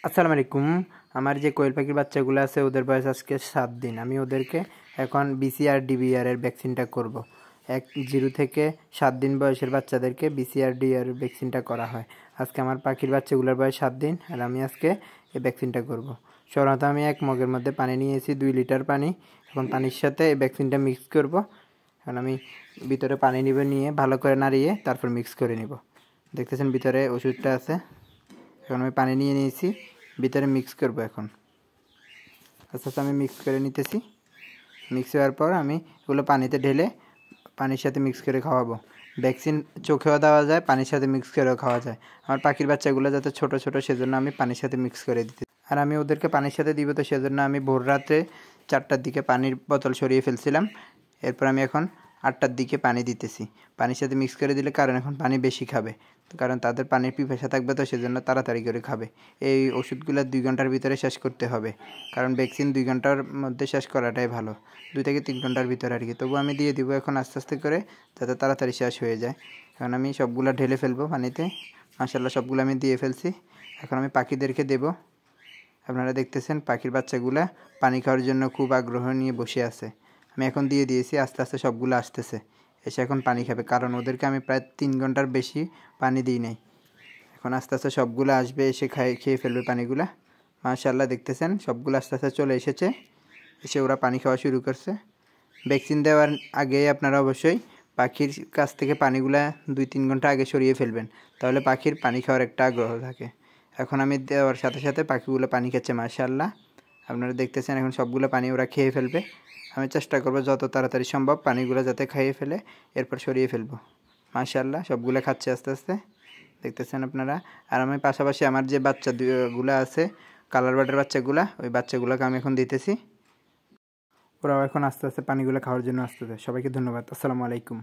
আসসালামু আলাইকুম। আমার যে কোয়েল পাখির বাচ্চাগুলো আছে ওদের বয়স আজকে 7 দিন। আমি ওদেরকে এখন বিসিআর ডিবিআর এর ভ্যাকসিনটা করব। 0 থেকে 7 দিন বয়সের বাচ্চাদেরকে বিসিআর ডিবিআর ভ্যাকসিনটা করা হয়। আজকে আমার পাখির বাচ্চাগুলোর বয়স 7 দিন আর আমি আজকে এই ভ্যাকসিনটা করব। সাধারণত আমি এক মগের মধ্যে পানি নিয়েছি 2 লিটার পানি। এখন পানির সাথে এই ভ্যাকসিনটা মিক্স করব। এখন আমি ভিতরে পানি নিয়ে ভালো করে নাড়িয়ে তারপর মিক্স করে নিব। দেখতেছেন ভিতরে ওষুধটা আছে। এখন আমি পানি নিয়ে নিয়েছি, ভিতরে মিক্স করব। এখন আস্তে আস্তে আমি মিক্স করে নিতেছি। মিক্স হওয়ার পর আমি এগুলো পানিতে ঢেলে পানির সাথে মিক্স করে খাওয়াবো। ভ্যাকসিন চোখেও দেওয়া যায়, পানির সাথে মিক্স করেও খাওয়া যায়। আমার পাখির বাচ্চাগুলো যাতে ছোট ছোট সেজন্য আমি পানির সাথে মিক্স করে দিতে। আর আমি ওদেরকে পানির সাথে দিব, তো সেজন্য আমি ভোর রাত্রে 4টার দিকে পানির বোতল সরিয়ে ফেলছিলাম। এরপর আমি এখন 8টার দিকে পানি দিতেছি। পানির সাথে মিক্স করে দিলে কারণ এখন পানি বেশি খাবে, কারণ তাদের পানির পিপাসা থাকবে, তো সেজন্য তাড়াতাড়ি করে খাবে। এই ওষুধগুলো 2 ঘন্টার ভিতরে শেষ করতে হবে, কারণ ভ্যাকসিন 2 ঘন্টার মধ্যে শেষ করাটাই ভালো, 2 থেকে 3 ঘন্টার ভিতরে আর কি। তবু আমি দিয়ে দিব এখন আস্তে আস্তে করে, যাতে তাড়াতাড়ি শেষ হয়ে যায়। এখন আমি সবগুলো ঢেলে ফেলবো পানিতে। মাশাআল্লাহ সবগুলো আমি দিয়ে ফেলছি। এখন আমি পাখিদেরকে দেব। আপনারা দেখতেছেন পাখির বাচ্চাগুলা পানি খাওয়ার জন্য খুব আগ্রহ নিয়ে বসে আছে। আমি এখন দিয়ে দিয়েছি, আস্তে আস্তে সবগুলো আসতেছে, এসে এখন পানি খাবে, কারণ ওদেরকে আমি প্রায় 3 ঘন্টার বেশি পানি দিই নাই। এখন আস্তে আস্তে সবগুলো আসবে, এসে খেয়ে ফেলবে পানিগুলা। মাশাআল্লাহ দেখতেছেন সবগুলো আস্তে আস্তে চলে এসেছে, এসে ওরা পানি খাওয়া শুরু করছে। ভ্যাকসিন দেওয়ার আগে আপনারা অবশ্যই পাখির কাছ থেকে পানিগুলা 2-3 ঘন্টা আগে সরিয়ে ফেলবেন, তাহলে পাখির পানি খাওয়ার একটা আগ্রহ থাকে। এখন আমি দেওয়ার সাথে সাথে পাখিগুলো পানি খাচ্ছে মাশাআল্লাহ। আপনারা দেখতেছেন এখন সবগুলো পানি ওরা খেয়ে ফেলবে। আমি চেষ্টা করব যত তাড়াতাড়ি সম্ভব পানিগুলো যাতে খেয়ে ফেলে, এরপর সরিয়ে ফেলবো। মাশাআল্লাহ সবগুলো খাচ্ছে আস্তে আস্তে, দেখতেছেন আপনারা। আর আমি পাশাপাশি আমার যে বাচ্চাগুলো আছে, কালার বার্ডের বাচ্চাগুলা, ওই বাচ্চাগুলোকে আমি এখন দিতেছি। ওরাও এখন আস্তে আস্তে পানিগুলো খাওয়ার জন্য আসতেছে। সবাইকে ধন্যবাদ। আসসালামু আলাইকুম।